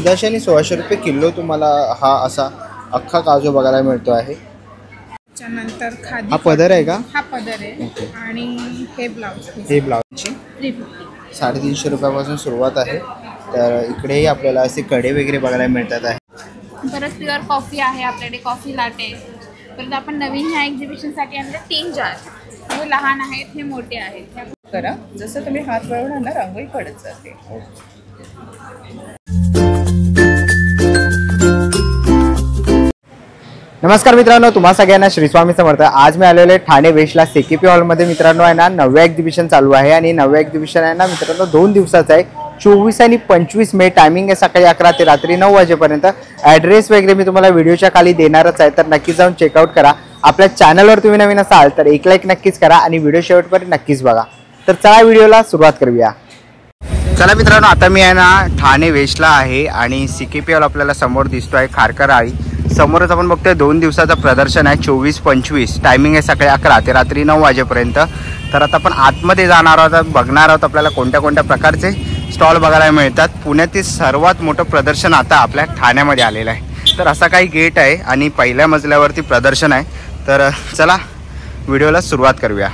1400 आणि 1600 रुपये किलो तुम्हाला हा असा अख्खा काजू बघायला मिळतो आहे। त्यानंतर खादी हा पदर आहे का? हा पदर आहे आणि हे ब्लाउजची 350 रुपयापासून सुरुवात आहे। तर इकडेही आपल्याला असे कडे वगैरे बघायला मिळतात आहे। परत प्युअर कॉफी आहे आपल्याकडे, कॉफी लाटे। परत आपण नवीन ह्या एक्झिबिशनसाठी आणले 3 जार, हे लहान आहेत हे मोठे आहेत। करा जसं तुम्ही हात वळवणार ना रांगोळी पडत जाते। नमस्कार मित्रांनो, तुम्हा सगळ्यांना श्री स्वामी समर्थ। आज मी आलेलो आहे ठाणे वेस्टला CKP हॉलमध्ये मित्रांनो आहे ना 9व्या एक्झिबिशन चालू आहे आणि 9व्या एक्झिबिशन आहे ना मित्रांनो 2 दिवसाचं आहे। 24 आणि 25 मे। टायमिंग आहे सकाळी 11 ते रात्री 9 वाजेपर्यंत। ॲड्रेस वगैरे मी तुम्हाला व्हिडिओच्या खाली देणारच आहे, तर नक्की जाऊन चेकआउट करा। आपल्या चॅनलवर तुम्ही नवीन असाल तर एक लाईक नक्कीच करा आणि व्हिडिओ शेवटपर्यंत नक्कीच बघा। तर चला व्हिडिओला सुरुवात करूया। चला मित्रांनो, आता मी आहे ना ठाणे वेस्टला आहे आणि CKP हॉल आपल्याला समोर दिसतो आहे खारकर आळी। समोरच आपण बघतोय 2 दिवसाचं प्रदर्शन आहे 24-25। टायमिंग आहे सकाळी 11 ते रात्री 9 वाजेपर्यंत। तर आता आपण आतमध्ये जाणार आहोत, बघणार आहोत आपल्याला कोणत्या कोणत्या प्रकारचे स्टॉल बघायला मिळतात। पुण्यातील सर्वात मोठं प्रदर्शन आता आपल्या ठाण्यामध्ये आलेलं आहे। तर असा काही गेट आहे आणि पहिल्या मजल्यावरती प्रदर्शन आहे। तर चला व्हिडिओला सुरुवात करूया।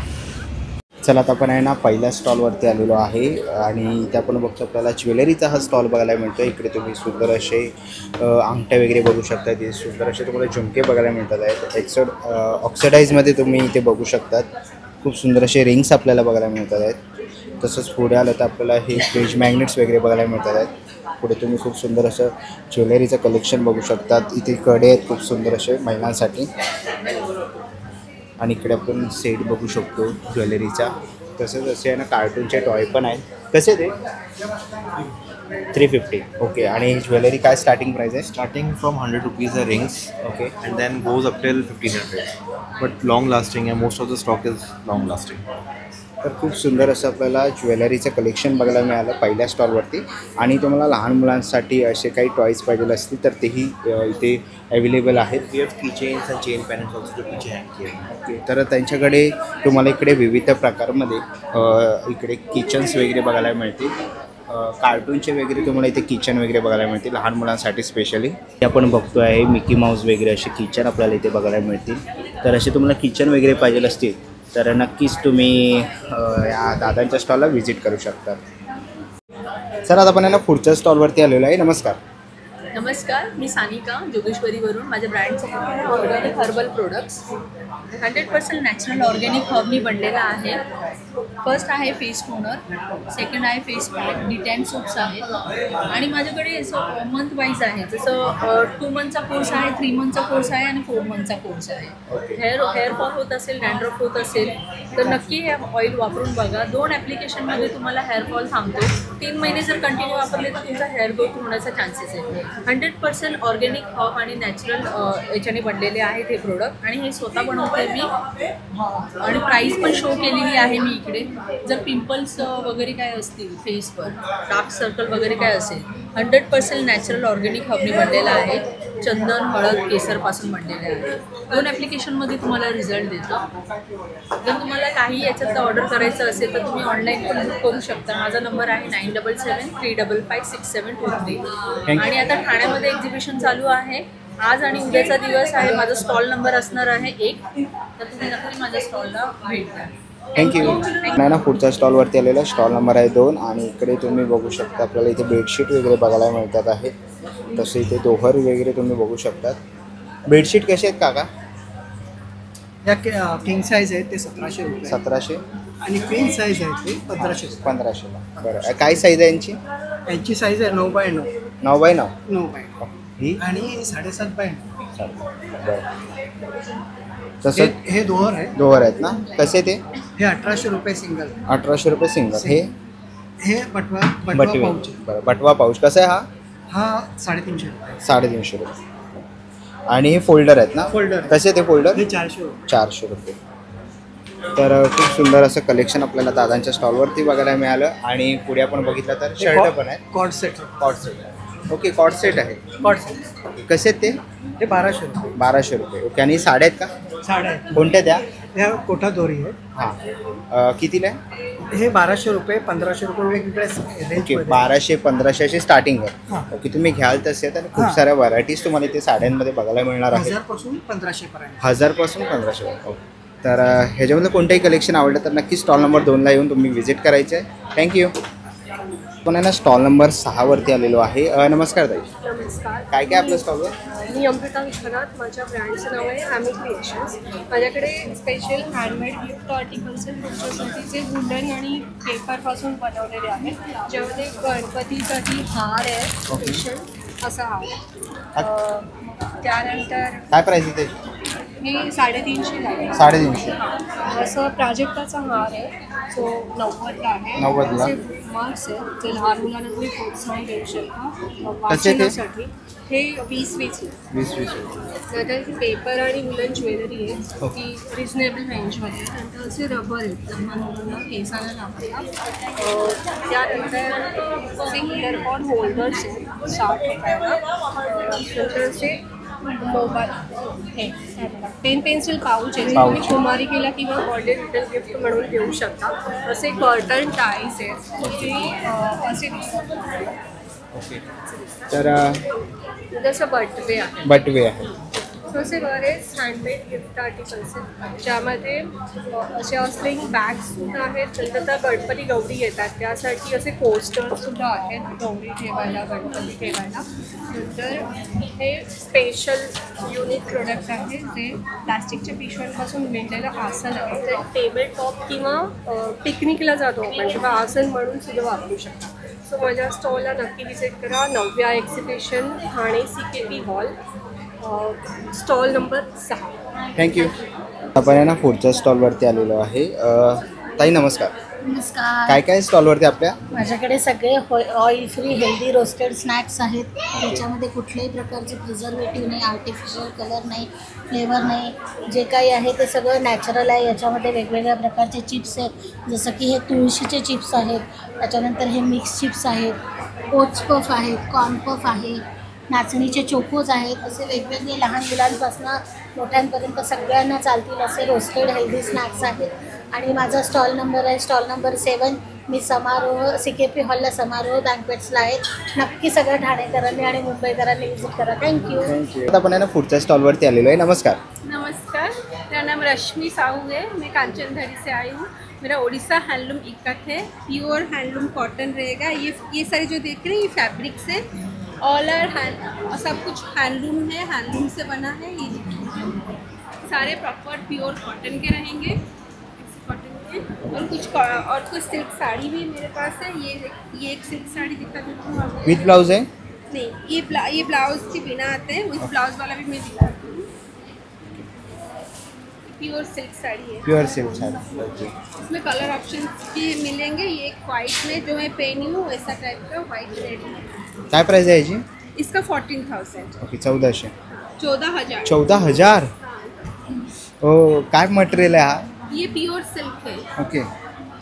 चला आता आपण आहे ना पहिल्या स्टॉलवरती आलेलो आहे आणि इथे आपण बघतो आपल्याला ज्वेलरीचा हा स्टॉल बघायला मिळतो। इकडे तुम्ही सुंदर असे अंगठ्या वगैरे बघू शकता, ते सुंदर असे तुम्हाला झुमके बघायला मिळतात आहेत। ऑक्सिडाईजमध्ये तुम्ही इथे बघू शकतात, खूप सुंदर असे रिंग्स आपल्याला बघायला मिळतात आहेत। तसंच पुढे आलं तर आपल्याला हे फ्रीज मॅग्नेट्स वगैरे बघायला मिळतात आहेत। पुढे तुम्ही खूप सुंदर असं ज्वेलरीचं कलेक्शन बघू शकतात। इथे कडे आहेत खूप सुंदर असे महिलांसाठी आणि इकडे आपण सेट बघू शकतो ज्वेलरीचा। तसंच असे आहे ना कार्टूनचे टॉय पण आहेत। कसे ते 350 ओके। आणि ज्वेलरी काय स्टार्टिंग प्राइस आहे? Starting from 100 rupees a rings, okay, and then goes up till 1500, but long lasting and most of the stock is long lasting. तर खूप सुंदर असं आपल्याला ज्वेलरीचं कलेक्शन बघायला मिळालं पहिल्या स्टॉलवरती। आणि तुम्हाला लहान मुलांसाठी असे काही टॉईज पाहिजे असतील तर तेही इथे अवेलेबल आहेत। We have keychains and chain pendants also to picture hang here. Okay, तर त्यांच्याकडे तुम्हाला इकडे विविध प्रकारमध्ये इकडे किचन्स वगैरे बघायला मिळतील। कार्टूनचे वगैरे तुम्हाला इथे किचन वगैरे बघायला मिळतील लहान मुलांसाठी स्पेशली। आपण बघतो आहे मिकी माऊस वगैरे असे किचन आपल्याला इथे बघायला मिळतील। तर असे तुम्हाला किचन वगैरे पाहिजे असतील तर नक्कीच तुम्ही या दादांच्या स्टॉलला व्हिजिट करू शकता। सर आता आपण ना पुढच्या स्टॉलवरती आलेलो आहे। नमस्कार। नमस्कार, मी सानिका जोगेश्वरीवरून। माझ्या ब्रँडचं नाव आहे organic herbal products. 100% natural organic हर्बनी बनलेला आहे। फर्स्ट आहे फेस टोनर, सेकंड आहे फेस पॅक, डिटॅन सोप्स आहेत आणि माझ्याकडे असं मंथ वाईज आहे, जसं 2 मंथचा कोर्स आहे, 3 मंथचा कोर्स आहे आणि 4 मंथचा कोर्स आहे। हेअरफॉल होत असेल, डॅन्ड्रफ होत असेल तर नक्की हे ऑइल वापरून बघा। 2 ॲप्लिकेशनमध्ये तुम्हाला हेअरफॉल थांबतो। 3 महिने जर कंटिन्यू वापरले तर तुमचा हेअर ग्रोथ होण्याचा चान्सेस आहे। 100% ऑर्गॅनिक हर्ब आणि नॅचरल याच्याने बनलेले आहेत हे प्रोडक्ट आणि हे स्वतः बनवते मी आणि प्राईस पण शो केलेली आहे मी इकडे। जर पिंपल्स वगैरे काय असतील फेसवर, डार्क सर्कल वगैरे काय असेल, 100% नॅचरल ऑर्गॅनिक हर्बनी बनलेला आहे। चंदन, हळद, केसरपासून बनलेले आहे। 2 ॲप्लिकेशनमध्ये तुम्हाला रिझल्ट देतो। जर तुम्हाला काही याच्यातलं ऑर्डर करायचं असेल तर तुम्ही ऑनलाईन पण बुक करू शकता। माझा नंबर आहे 9773556723 आणि आता ठाण्यामध्ये एक्झिबिशन चालू आहे। आज आणि उद्याचा दिवस आहे। माझा स्टॉल नंबर असणार आहे 1, तर तुम्ही नक्की माझ्या स्टॉलला भेट द्या। थँक्यू। नाही ना पुढच्या स्टॉलवरती आलेला स्टॉल नंबर आहे 2 आणि इकडे तुम्ही बघू शकता आपल्याला इथे बेडशीट वगैरे बघायला मिळतात आहेत। तसे इथे दोहर वगैरे तुम्ही बघू शकतात। बेडशीट कसे आहेत काका? या किंग साईज आहेत ते 1700 रुपये, 1700 आणि क्वीन साईज आहे ते 1500 रुपये। 1500ला। बरं, काय साईज आहे यांची? यांची साईज आहे 9x9, 9x9, 9x9 ही आणि 7.5x9। बरं, तसं हे दोहर आहे, दोहर आहेत ना? कसे ते? हे 1800 रुपये सिंगल, 1800 रुपये सिंगल। हे बटवा बटवे, पाऊच। बरं, बटवा पाऊच कसा आहे हा? हा 350 रुपये, 350 रुपये। आणि हे फोल्डर आहेत ना? फोल्डर कसे ते फोल्डर? हे 400 रुपये, 400 रुपये। तर खूप सुंदर असं कलेक्शन आपल्याला दादांच्या स्टॉलवरती बघायला मिळालं। आणि पुढे आपण बघितलं तर शर्ट पण आहेत, cord set, cord set. Okay, cord set आहे, कॉर्ड सेट कसे आहेत ते? ते 1200 रुपये, 1200 रुपये। ओके, आणि साड्या आहेत का? साड्या आहेत, कोणत्या त्या? ह्या कोठा दोरी आहे. हां कितीला आहे? हे 1200 रुपये 1500 रुपये वेगवेगळ्या ओके रेंज 1200-1500 अशी स्टार्टिंग आहे. हां. ओके तुम्ही घ्याल तसे आणि खूप हां. साऱ्या व्हरायटीज तुम्हाला इथे साड्यांमध्ये बघायला मिळणार आहे. 1000 पासून 1500 पर्यंत. 1000 पासून 1500. ओके तर ह्याच्यामधलं कोणतंही कलेक्शन आवडलं तर नक्की स्टॉल नंबर 2ला येऊन तुम्ही व्हिजिट करायचं आहे. थँक्यू. पण आहे ना स्टॉल नंबर 6 वरती आलेलो आहे. नमस्कार ताई, नमस्कार. काय काय आपलं स्टॉलवर? मी अमृता विश्वनाथ. माझ्या ब्रँडचं नाव आहे हॅमी क्रिएशन्स. माझ्याकडे स्पेशल हँडमेड गिफ्ट आर्टिकल्स आहेत तुमच्यासाठी जे वुडन आणि पेपरपासून बनवलेले आहेत, ज्यामध्ये गणपतीसाठी हार आहे स्पेशल असा हार आहे. त्यानंतर काय प्राईस आहे त्याची? हे 350 आहे. 350. असं प्राजक्ताचा हार आहे जो 90ला आहे. 90ला. असे मार्क्स आहेत जे लहान मुलांना तुम्ही प्रोत्साहन देऊ शकता कसे ते? वाचनासाठी. हे 20-20 आहे. 20-20. नंतर पेपर आणि वुलन ज्वेलरी आहे हो. ती रिजनेबल रेंजमध्ये आहे. नंतर असे रबर आहेत लहान मुलांना केसाला लावतात. त्यानंतर असे इयरपॉड होल्डर्स आहेत 60 रुपयाला. नंतर असे मोबाईल हे पेन पेन्सिल पाऊच आहे जे तुम्ही कुमारिकेला किंवा बर्थडे रिटर्न गिफ्ट म्हणून देऊ शकता. असे कर्टन टाईज आहेत जे असे दिसतात. ओके तर जसं बटवे आहे. बटवे आहे. सो असे बरेच हँडमेड गिफ्ट आर्टिकल्स आहेत ज्यामध्ये असे स्लिंग बॅग्ससुद्धा आहेत. नंतर त्या गणपती गौरी येतात त्यासाठी असे कोस्टर्ससुद्धा आहेत गौरी ठेवायला गणपती ठेवायला. नंतर हे स्पेशल युनिक प्रोडक्ट आहे जे प्लास्टिकच्या पिशव्यांपासून विणलेलं आसन आहे. ते टेबल टॉप किंवा पिकनिकला जातो आपण तेव्हा आसन म्हणून सुद्धा वापरू शकता. सो माझ्या स्टॉलला नक्की व्हिजिट करा. 9व्या exhibition Thane CKP hall stall number 6. Thank you. आपण आहे ना पुढच्या स्टॉलवरती आलेलो आहे. ताई नमस्कार, नमस्कार. काय काय स्टॉलवरती आपल्या? माझ्याकडे सगळे oil free healthy roasted snacks आहेत. त्याच्यामध्ये कुठल्याही प्रकारचे प्रिझर्वेटिव्ह नाही, आर्टिफिशियल कलर नाही, फ्लेवर नाही. जे काही आहे ते सगळं नॅचरल आहे. याच्यामध्ये वेगवेगळ्या प्रकारचे चिप्स आहेत जसं की हे तुळशीचे चिप्स आहेत. त्याच्यानंतर हे मिक्स चिप्स आहेत, ओट्स पफ आहेत, कॉर्न पफ आहे, नाचणीचे चोकोज आहेत. असे वेगवेगळे लहान मुलांपासून मोठ्यांपर्यंत सगळ्यांना चालतील असे रोस्टेड हेल्दी स्नॅक्स आहेत. आणि माझा स्टॉल नंबर आहे स्टॉल नंबर 7. मी समारोह CKP हॉलला समारोह बँक्वेट्सला आहे. नक्की सगळ्या ठाणेकरांनी आणि मुंबईकरांनी विजिट करा. थँक्यू. आता आपण आहे ना पुढच्या स्टॉलवरती आलेलो आहे. नमस्कार. नमस्कार, मेरा नाम रश्मि साहू है. मैं कांचनधारी से आई हूँ. मेरा उड़ीसा हैंडलूम इकट्ठ है. प्योर हैंडलूम कॉटन रहेगा. ये सारे जो देख रहे हैं ये फैब्रिक से ऑल आर हैंड सब कुछ हैंडलूम है, हैंडलूम से बना है. ये देखिए सारे प्रॉपर प्योर कॉटन के रहेंगे. कॉटन के और कुछ सिल्क साड़ी भी मेरे पास है. ये एक सिल्क साड़ी दिखा देती हूँ आपको. विथ ब्लाउज आहे? नहीं, ये ब्लाउज के बिना आते हैं. विथ ब्लाउज वाला भी मैं दिखाती हूँ. प्योर सिल्क साड़ी है. Pure silk sari. ओके. इसमें कलर ऑप्शन भी मिलेंगे. ये एक वाइट में जो मैं पहनी हूँ वैसा टाइप का वाइट रेड में. काय प्राईस आहे याची? इसका 14,000. ओके 1400. 14,000. 14,000. हो काय मटेरियल आहे हा? ये प्योर सिल्क है. ओके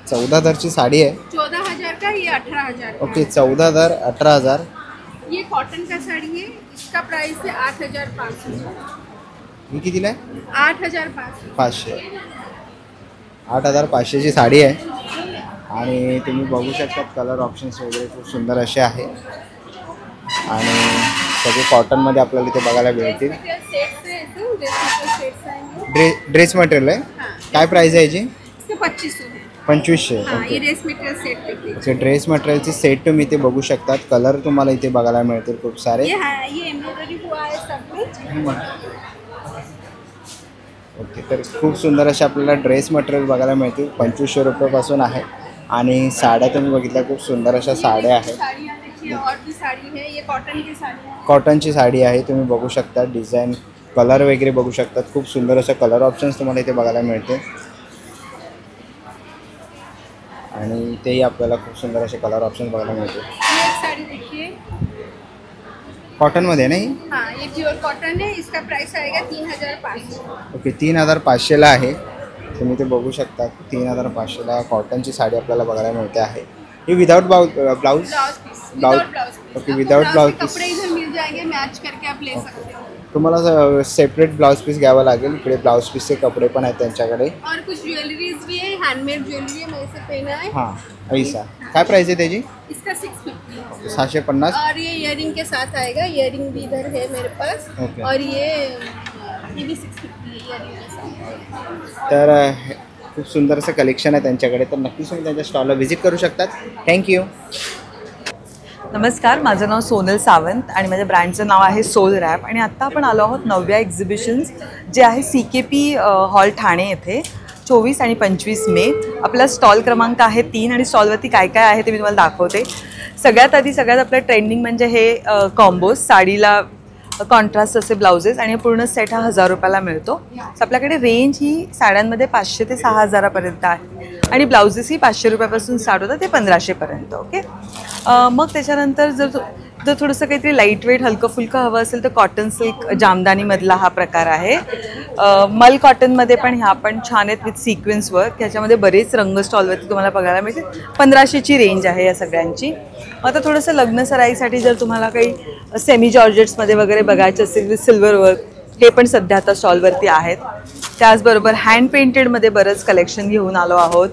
14,000ची साडी आहे. 14,000 का, ये 18,000 का. ओके 14,000 18,000. ये कॉटन का साड़ी है. इसका प्राइस है 8,500. ही कितीला आहे? 8,500. 500. 8,500ची साडी आहे. आणि तुम्ही बघू शकता कलर ऑप्शन्स वगैरे खूप सुंदर असे आहे. आणि सगळे कॉटनमध्ये आपल्याला इथे बघायला मिळतील. ड्रेस मटेरियल आहे. काय प्राइस आहे याची? 2500 है. 2500. हाँ, ये ओके. ड्रेस मटेरियल सेट देखिए. ओके ड्रेस मटेरियलचे सेट तुम्ही इथे बघू शकतात. कलर तुम्हाला इथे बघायला मिळतील खूप सारे. ये एम्ब्रॉयडरी हुआ है सब कुछ. ओके तर खूप सुंदर असे आपल्याला ड्रेस मटेरियल बघायला मिळतील. 2500 रुपयापासून आहे. आणि साड्या तुम्ही बघितल्या खूप सुंदर अशा साड्या आहेत. साड़ियाँ देखिए और भी साड़ी है. ये कॉटन की साड़ी है. कॉटनची साडी आहे. तुम्ही बघू शकता डिझाईन कलर वगैरे बघू शकतात. खूप सुंदर असे कलर ऑप्शन्स तुम्हाला इथे बघायला मिळते. आणि तेही आपल्याला खूप सुंदर असे कलर ऑप्शन्स बघायला मिळते. ये एक साड़ी देखिए. कॉटनमध्ये नाही? हाँ, ये प्योर कॉटन है. इसका प्राइस आएगा 3,500. ओके 3,500ला आहे. तुम्ही ते बघू शकता 3,500ला कॉटनची साडी आपल्याला बघायला मिळते आहे. ही without blouse? Blouse piece. Blouse. Without blouse piece. Okay without blouse piece. कपड़े इधर मिल जाएंगे मैच करके आप ले सकते हो. तुम्हाला सेपरेट ब्लाउज पीस घ्यावं लागेल. इकडे ब्लाउज पीसचे कपडे पण आहेत त्यांच्याकडे. और कुछ ज्वेलरीज भी है, हैंडमेड ज्वेलरी है, मेरे से पहना है. हां ऐसा. काय प्राइस आहे त्याची? इसका 650. 650. और ये इयरिंग के साथ आएगा. इयरिंग भी इधर है मेरे पास. ओके. और ये भी 650 इयरिंग के साथ. तर खूप सुंदर असं कलेक्शन आहे त्यांच्याकडे. तर नक्कीच तुम्ही त्यांच्या स्टॉलला व्हिजिट करू शकतात. थँक्यू. नमस्कार, माझं नाव सोनल सावंत आणि माझ्या ब्रँडचं नाव आहे सोल रॅप. आणि आत्ता आपण आलो आहोत नव्या एक्झिबिशन्स जे आहे CKP हॉल ठाणे येथे 24 आणि 25 मे. आपला स्टॉल क्रमांक आहे 3 आणि स्टॉलवरती काय काय आहे ते मी तुम्हाला दाखवते. सगळ्यात आपलं ट्रेंडिंग म्हणजे हे कॉम्बोज, साडीला कॉन्ट्रास्ट असे ब्लाउजेस आणि पूर्ण सेट हा 1000 रुपयाला मिळतो. सो आपल्याकडे रेंज ही साड्यांमध्ये 500 ते 6000पर्यंत आहे आणि ब्लाउजेसही 500 रुपयापासून स्टार्ट होतात ते 1500पर्यंत. ओके. मग त्याच्यानंतर जर थोडंसं काहीतरी लाईट वेट हलकं फुलकं हवं असेल तर कॉटन सिल्क जामदानीमधला हा प्रकार आहे. मल कॉटनमध्ये पण ह्या पण छान आहेत विथ सिक्वेन्स वर्क. ह्याच्यामध्ये बरेच रंग स्टॉलवरती तुम्हाला बघायला मिळतील. 1500ची रेंज आहे या सगळ्यांची. आता थोडंसं लग्न सराईसाठी जर तुम्हाला काही सेमी जॉर्जेट्समध्ये वगैरे बघायचे असेल विथ सिल्वर वर्क, हे पण सध्या आता स्टॉलवरती आहेत. त्याचबरोबर हँड पेंटेडमध्ये बरंच कलेक्शन घेऊन आलो आहोत.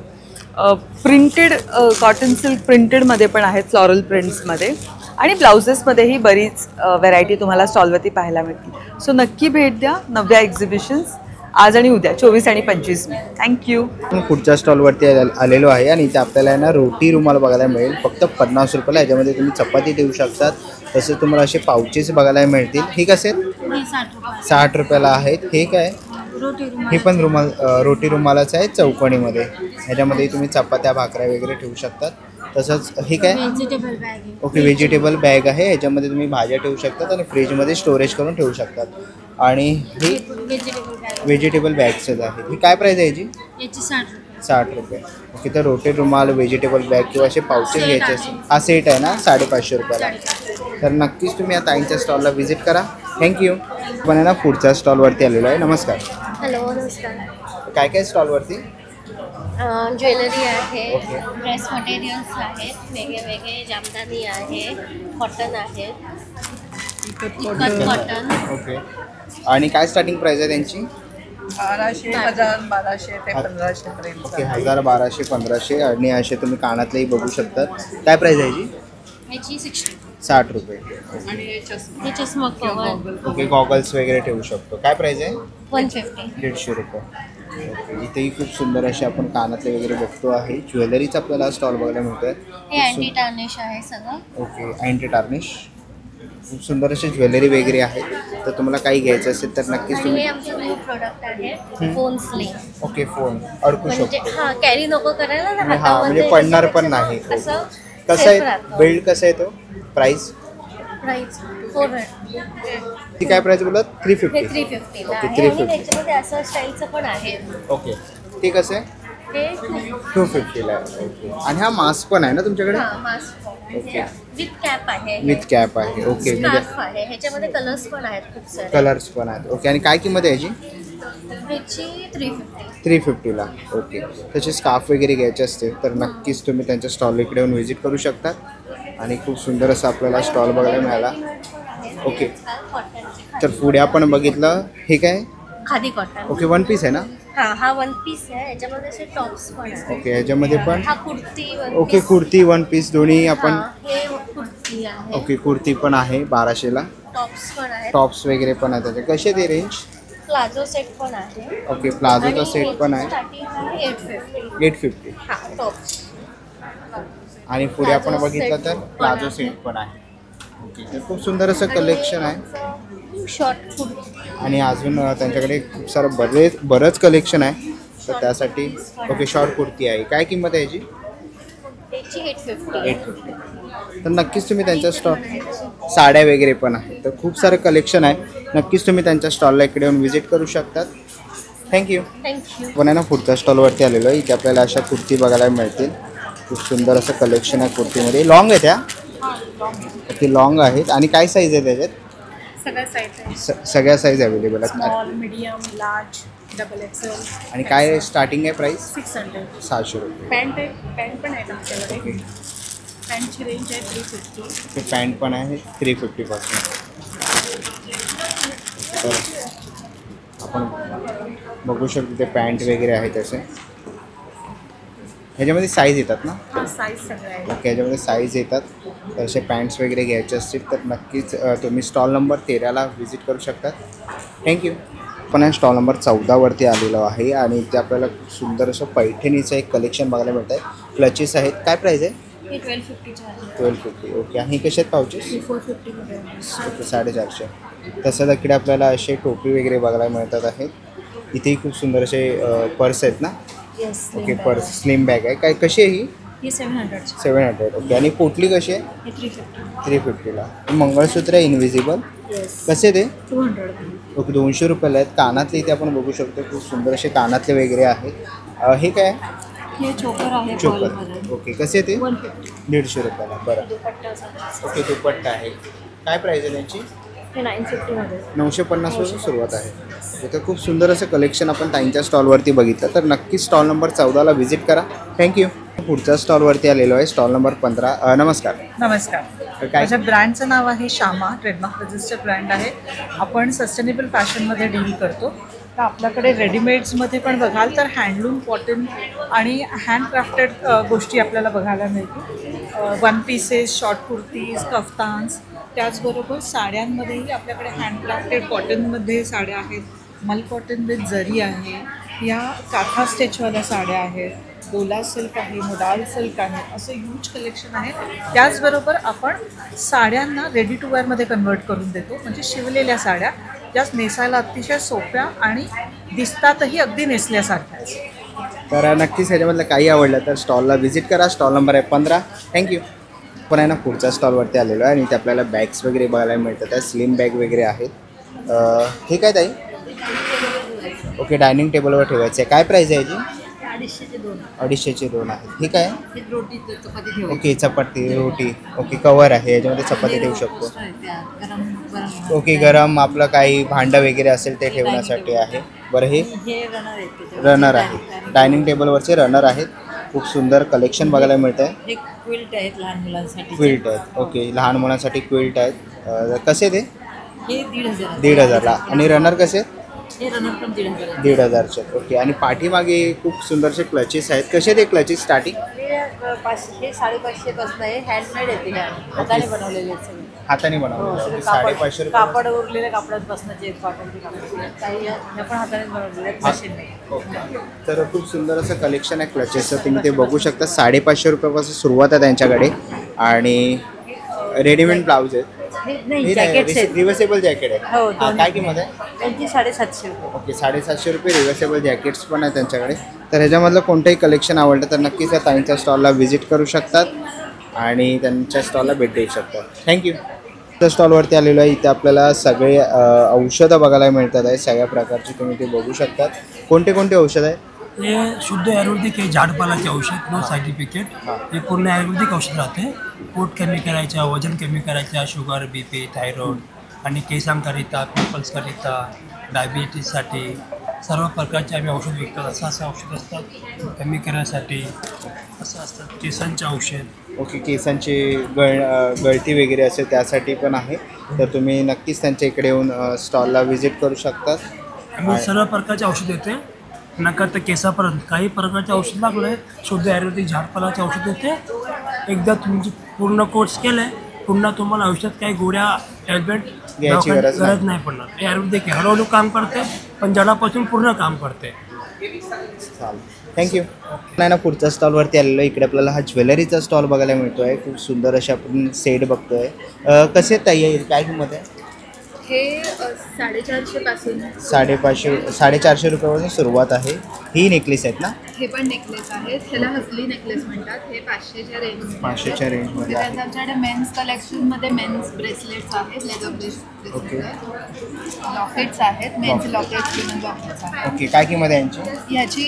प्रिंटेड कॉटन सिल्क प्रिंटेडमध्ये पण आहेत फ्लॉरल प्रिंट्समध्ये आणि ब्लाउजेसमध्येही बरीच व्हरायटी तुम्हाला स्टॉलवरती पाहायला मिळतील. सो नक्की भेट द्या नव्या एक्झिबिशन्स आज आणि उद्या 24 आणि 25 मे. थँक्यू. पुढच्या स्टॉलवरती आलेलो आहे आणि इथे आपल्याला ना रोटी रुमाल बघायला मिळेल फक्त 50 रुपयाला. याच्यामध्ये तुम्ही चपाती देऊ शकतात. तसेच तुम्हाला असे पाउचेस बघायला मिळतील. हे कसे? 60 रुपयाला आहेत. हे काय? हे पण रुमाल, रोटी रुमालाच आहे चौकोनीमध्ये. ह्याच्यामध्ये तुम्ही चपात्या भाकऱ्या वगैरे ठेवू शकतात. तसंच हे काय? व्हेजिटेबल बॅग आहे. ओके, व्हेजिटेबल बॅग आहे. ह्याच्यामध्ये तुम्ही भाज्या ठेवू शकतात आणि फ्रीजमध्ये स्टोरेज करून ठेवू शकतात. आणि ही व्हेजिटेबल बॅग्सच आहेत. ही काय प्राईस आहे याची? याची 60 रुपये. 60 रुपये. ओके. तर रोटी रुमाल, व्हेजिटेबल बॅग किंवा असे पाउचेस घ्यायचे असेल, हा सेट आहे ना 550 रुपयाला. तर नक्कीच तुम्ही या ताईंच्या स्टॉलला व्हिजिट करा. थँक्यू. पण आहे ना पुढच्या स्टॉलवरती आलेलो आहे. नमस्कार. हॅलो, नमस्कार. काय काय स्टॉलवरती? ज्वेलरी आहे, ओके. ड्रेस मटेरियल्स आहेत, वेगळे वेगळे जामदानी आहे, कॉटन आहे, इकत कॉटन. ओके. आणि काय स्टार्टिंग प्राईस आहे त्यांची? 1200, 1000, 1200 ते 1500 पर्यंत. ओके. 1000, 1200, 1500. आणि असे तुम्ही कानातलेही बघू शकतात. काय प्राईस आहे याची? याची 60 रुपये. आणि हे चष्मा कवर ओके. गॉगल्स वगैरे ठेवू शकतो. काय प्राईस आहे? 150. 150 रुपये. ओके. इथेही खूप सुंदर असे आपण कानातले वगैरे बघतो आहे. ज्वेलरीचा आपल्याला स्टॉल बघायला मिळतोय. हे अँटी टार्निश आहे सगळं. ओके. Anti tarnish. खूप सुंदर असे ज्वेलरी वगैरे आहेत. तर तुम्हाला काही घ्यायचं असेल तर नक्कीच आणि तुम्ही. हे आमचं न्यू प्रोडक्ट आहे, फोन स्लिंग. ओके. फोन अडकू म्हणजे शकतो. हा कॅरी नको करायला ना हा, म्हणजे हातामध्ये. पडणार पण नाही. असं कसं आहे बिल्ड, कसं आहे तो प्राइस? प्राइस 400. ती काय प्राइस बोलत? 350. हे 350 ला ओके, आहे. आणि 350. त्याच्यामध्ये असं स्टाईलचं पण आहे. ओके. ते कसं आहे? हे 250ला आहे. ओके. आणि हा मास्क पण आहे ना तुमच्याकडे? हा मास्क ओके. विथ कॅप आहे. विथ कॅप आहे. ओके. म्हणजे स्कार्फ आहे. ह्याच्यामध्ये कलर्स पण आहेत खूप सारे. कलर्स पण आहेत. ओके. आणि काय किंमत आहे याची? ह्याची 350. 350ला. ओके. त्याचे स्कार्फ वगैरे घ्यायचे असतील तर नक्कीच तुम्ही त्यांच्या स्टॉल इकडे येऊन व्हिजिट करू शकता. आणि खूप सुंदर असं आपल्याला स्टॉल बघायला मिळाला. ओके. तर पुढे आपण बघितलं हे काय? Khadi cotton. Okay. One piece आहे ना? हा वन पीस आहे. याच्यामध्ये असे टॉप्स पण आहेत. ओके. ह्याच्यामध्ये पण हा kurti one okay. Kurti one piece दोन्ही आपण. हे कुर्ती आहे. ओके. कुर्ती पण आहे 1200ला. टॉप्स पण आहेत. टॉप्स वगैरे पण आहेत त्याचे. कसे ते रेंज? प्लाझो सेट पण आहे. ओके. प्लाझोचा सेट पण आहे. स्टार्टिंग आहे 850. 850. हा टॉप्स. आणि पुढे आपण प्लाझो बघितलं सेट तर पण प्लाझो आहे. सेट पण आहे. ओके. तर खूप सुंदर असं कलेक्शन आहे. शॉर्ट कुर्ती. आणि अजून त्यांच्याकडे खूप सारं बरंच कलेक्शन आहे. तर त्यासाठी ओके. शॉर्ट कुर्ती आहे. काय किंमत आहे याची? त्याची 850. 850. तर नक्कीच तुम्ही त्यांच्या स्टॉल साड्या वगैरे पण आहे. तर खूप सारं कलेक्शन आहे. नक्कीच तुम्ही त्यांच्या स्टॉलला इकडे येऊन व्हिजिट करू शकतात. थँक्यू. पण आहे ना पुढच्या स्टॉलवरती आलेलो आहे. इथे आपल्याला अशा कुर्ती बघायला मिळतील. खूप सुंदर असं कलेक्शन आहे कुर्तीमध्ये. लॉंग आहे त्या? ओके. लॉंग आहेत. आणि काय साईज आहे त्याच्यात? सगळ्या साईज आहे. सगळ्या साईज अवेलेबल आहेत. Small, medium, large, double XL. आणि काय स्टार्टिंग आहे प्राईस? 600. 600 रुपये. पॅन्ट पण आहे आमच्याकडे. पॅन्टची रेंज आहे 350. ते पॅन्ट पण आहे 350 पासून. तर आपण बघू शकतो ते पॅन्ट वगैरे आहेत असे. ह्याच्यामध्ये साईज येतात ना? साईज सगळं आहे. ओके, ह्याच्यामध्ये साईज येतात. तर असे पॅन्ट्स वगैरे घ्यायचे असतील तर नक्कीच तुम्ही स्टॉल नंबर 13ला व्हिजिट करू शकतात. थँक्यू. आपण या स्टॉल नंबर 14वरती आलेलो आहे आणि इथे आपल्याला खूप सुंदर असं पैठणीचं एक कलेक्शन बघायला मिळत आहे. क्लचेस आहेत. काय प्राईस आहे? 1250. ओके. आणि कसे आहेत पाउचेस? 450 ओके, 450. तसंच इकडे आपल्याला असे टोपी वगैरे बघायला मिळतात आहेत. इथेही खूप सुंदर असे पर्स आहेत ना? ओके, पर्स स्लिम बॅग आहे. काय कशी आहे ही? 700. ओके. आणि पोटली कशी आहे? 350ला. मंगळसूत्र आहे इनविजिबल. कसे ते? 200. ओके, 200 रुपयाला आहेत. कानातले इथे आपण बघू शकतो खूप सुंदर असे कानातले वगैरे आहेत. हे काय? हे चोकर आहे. चोकर. ओके, कसे ते? 150 रुपयाला. बरं. ओके, दुपट्टा आहे. काय प्राईस आहे त्यांची? 950 पासून सुरुवात आहे. इथं खूप सुंदर असं कलेक्शन आपण ताईंच्या स्टॉलवरती बघितलं. तर नक्कीच स्टॉल नंबर 14ला व्हिजिट करा. थँक्यू. पुढच्या स्टॉलवरती आलेलो आहे, स्टॉल नंबर 15. नमस्कार. नमस्कार. माझ्या ब्रँडचं नाव आहे श्यामा. ट्रेडमार्क रजिस्टर्ड ब्रँड आहे. आपण सस्टेनेबल फॅशनमध्ये डील करतो. तर आपल्याकडे रेडीमेड्समध्ये पण बघाल तर हँडलूम, कॉटन आणि हँडक्राफ्टेड गोष्टी आपल्याला बघायला मिळतील. One pieces, short kurtis, kaftans. त्याचबरोबर साड्यांमध्येही आपल्याकडे हँडक्राफ्टेड कॉटनमध्ये साड्या आहेत. मल कॉटन विथ जरी आहे. या काथा स्टेचवाल्या साड्या आहेत. डोला सिल्क आहे, मोडाल सिल्क आहे. असं ह्यूज कलेक्शन आहे. त्याचबरोबर आपण साड्यांना रेडी टू वेअरमध्ये कन्वर्ट करून देतो. म्हणजे शिवलेल्या साड्या ज्या नेसायला अतिशय सोप्या आणि दिसतातही अगदी नेसल्यासारख्याच. तर नक्कीच ह्याच्यामधलं काही आवडलं तर स्टॉलला व्हिजिट करा. स्टॉल नंबर आहे 15. थँक्यू. पण आहे ना पुढच्या स्टॉलवरती आलेलो आहे आणि इथे आपल्याला बॅग्स वगैरे बघायला मिळतात. त्या स्लिम बॅग वगैरे आहेत. हे काय ताई? ओके, डायनिंग टेबलवर ठेवायचं आहे. काय प्राईस आहे याची? 250चे 2 आहेत. ठीक आहे. ओके, चपाती रोटी. ओके, कवर आहे. याच्यामध्ये चपाती ठेवू शकतो. ओके, गरम आपलं काही भांडं वगैरे असेल ते ठेवण्यासाठी आहे. बरं, हे रनर आहे. डायनिंग टेबलवरचे रनर आहेत. खूप सुंदर कलेक्शन बघायला मिळतं आहे. क्विल्ट आहेत लहान मुलांसाठी. क्विल्ट आहेत. ओके, लहान मुलांसाठी क्विल्ट आहेत. कसे ते? हे 1,500. 1,500ला. आणि रनर कसे? हे रनर पण 1,500. 1,500चे. ओके. आणि पाठीमागे खूप सुंदरसे क्लचेस आहेत. कसे ते क्लचेस स्टार्टिंग? हे 500-550 पासून आहे. हँडमेड येते. हाताने बनवलेले आहेत सगळे. हाताने बनवले. 550 रुपये. कापड उरलेल्या कापडापासून जे कॉटनचे कापड काही हे पण हाताने बनवलेले आहेत. मशीन नाही. ओके. तर खूप सुंदर असं कलेक्शन आहे क्लचेसचं. तुम्ही ते बघू शकता. 550 रुपयापासून सुरुवात आहे त्यांच्याकडे. आणि रेडीमेड ब्लाऊज आहेत. नाही, जॅकेट्स आहेत. रिव्हर्सेबल जॅकेट आहे. हो. काय किंमत आहे? त्यांची 750 रुपये. ओके, 750 रुपये. रिव्हर्सेबल जॅकेट्स पण आहे त्यांच्याकडे. तर ह्याच्यामधलं कोणतंही कलेक्शन आवडलं तर नक्कीच या ताईंच्या स्टॉलला व्हिजिट करू शकतात आणि त्यांच्या स्टॉलला भेट देऊ शकतात. थँक्यू. त्या स्टॉलवरती आलेलो आहे. इथे आपल्याला सगळे औषधं बघायला मिळतात आहे. सगळ्या प्रकारचे तुम्ही ते बघू शकतात. कोणते कोणते औषध आहे? हे शुद्ध आयुर्वेदिक आहे. झाडपालाचे औषध, नो सर्टिफिकेट. हे पूर्ण आयुर्वेदिक औषध राहते. पोट कमी करायचं, वजन कमी करायचं, शुगर, BP, थायरॉइड आणि केसांकरिता, पिंपल्सकरिता, डायबिटीजसाठी सर्व प्रकारचे आम्ही औषध विकतात. असं औषध असतात कमी करण्यासाठी. असं असतात केसांचे औषध. ओके, केसांची गळती वगैरे असेल त्यासाठी पण आहे. तर तुम्ही नक्कीच त्यांच्या इकडे येऊन स्टॉलला व्हिजिट करू शकतात. आम्ही सर्व प्रकारचे औषध येते. नका तर केसापर्यंत काही प्रकारचे औषध लागलं आहे. शुद्ध आयुर्वेदिक झाडपालाचे औषध येते. एकदा तुमची पूर्ण कोर्स केलं आहे पुन्हा तुम्हाला औषध काही गोळ्या टॅबलेट घ्यायची गरज नाही पडणार. हे आयुर्वेदिक हळूहळू काम करते पण जडापासून पूर्ण काम करते. चालेल. थँक्यू. नाही ना पुढच्या स्टॉलवरती आलेलो. इकडे आपल्याला हा ज्वेलरीचा स्टॉल बघायला मिळतो आहे. खूप सुंदर असे आपण सेट बघतो आहे. कसे ताई आहे? काय किंमत आहे? हे 450 पासून 450 रुपयापासून सुरुवात आहे. ही नेकलेस आहेत ना? हे पण नेकलेस आहेत. ह्याला हसली नेकलेस म्हणतात. हे 500च्या रेंज. 500च्या रेंजमध्ये आहे. आमच्याकडे मेन्स कलेक्शनमध्ये मेन्स ब्रेसलेट्स आहेत. Leather okay. लॉकेट्स आहेत. मेन्स लॉकेट्स, विमन लॉकेट्स आहेत. ओके, काय किंमत आहे यांची? ह्याची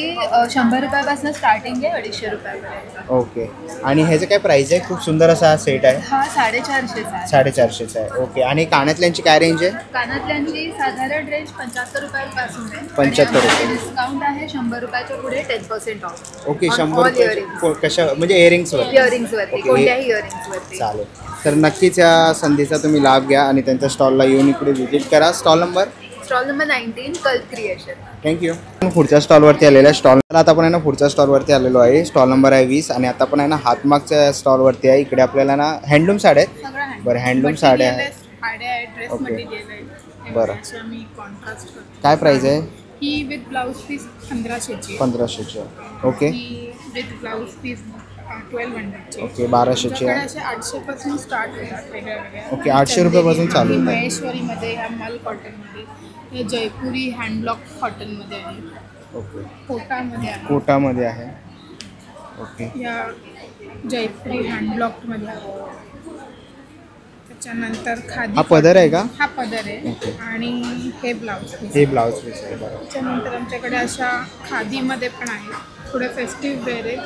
100 रुपयापासून स्टार्टिंग आहे 250 रुपयापर्यंत. ओके. आणि ह्याचं काय प्राईस आहे? खूप सुंदर असा हा सेट आहे. हा 450चा आहे. 450चा आहे. ओके. आणि कानातल्यांची काय रेंज आहे? कानातल्यांची साधारण रेंज 75 रुपयापासून आहे. 75 रुपये. डिस्काउंट आहे 100 रुपयाच्या पुढे 10% ऑफ. ओके. 100 रुपये कशा म्हणजे इयरिंग्सवर? इयरिंग्सवरती, कोणत्याही इयरिंग्सवरती. चालेल. तर नक्कीच या संधीचा तुम्ही लाभ घ्या आणि त्यांच्या स्टॉलला येऊन इकडे व्हिजिट करा. Stall number stall number 19 cult creation. Thank you. पुढच्या स्टॉलवरती आलेल्या स्टॉल आता आपण आहे ना पुढच्या स्टॉलवरती आलेलो आहे. स्टॉल नंबर आहे 20 आणि आता आपण आहे ना हातमागच्या स्टॉलवरती आहे. इकडे आपल्याला ना हँडलूम साड्या आहेत. सगळं आहे. बरं हँडलूम साड्या आहेत. साड्या आहेत, ड्रेस ओके. मटेरियल आहे. बरं. अशा मी कॉन्ट्रास्ट करते. काय प्राइस आहे? ही विथ ब्लाऊज पीस 1500ची. 1500ची. ओके. ही विथ ब्लाऊज पीस 1200ची. ओके 1200ची आहे. असे 800 पासून स्टार्ट होतात वेगळ्या वेगळ्या. ओके 800 रुपयापासून चालू होतं. महेश्वरीमध्ये या मल कॉटनमध्ये, हे जयपुरी हँडब्लॉक कॉटनमध्ये आहे. ओके कोटामध्ये आहे. कोटामध्ये आहे. ओके या जयपुरी हँडब्लॉकमध्ये आहे. त्याच्यानंतर खादी हा पदर आहे का? हा पदर आहे. ओके. आणि हे ब्लाऊज पीस. हे ब्लाऊज पीस आहे. बरं. त्याच्यानंतर आमच्याकडे अशा खादीमध्ये पण आहे. थोडं फेस्टिव्ह वेअर आहे.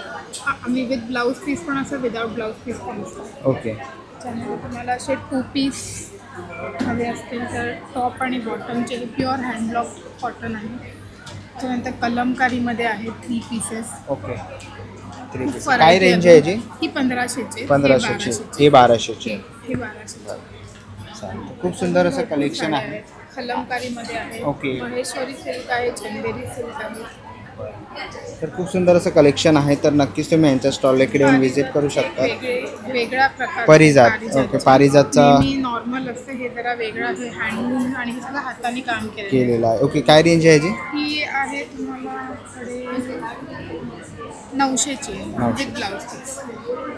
आम्ही विथ ब्लाऊज पीस पण असं, विदाऊट ब्लाऊज पीस पण असतं. ओके त्याच्यानंतर तुम्हाला असे 2 पीस हवे असतील तर टॉप आणि बॉटमचे हे प्युअर हँडब्लॉक कॉटन आहे. त्याच्यानंतर कलमकारीमध्ये आहे 3 पीसेस. Okay 3 piece. काय रेंज आहे याची? ही 1500ची. 1500ची. हे 1200ची. हे 1200. चालेल. खूप सुंदर असं कलेक्शन आहे. कलमकारीमध्ये आहे. ओके. महेश्वरी सिल्क आहे, चंदेरी सिल्क आहे. तर खूप सुंदर असं कलेक्शन आहे. तर नक्कीच तुम्ही यांच्या स्टॉल इकडे येऊन व्हिजिट करू शकता. वेगळा प्रकार पारिजात. ओके पारिजातचा नॉर्मल असतं, हे जरा वेगळं आहे. हँडलूम आणि हे सगळं हाताने काम केलेलं आहे. ओके काय रेंज आहे याची? ही आहे तुम्हाला 900ची आहे विथ ब्लाऊज पीस.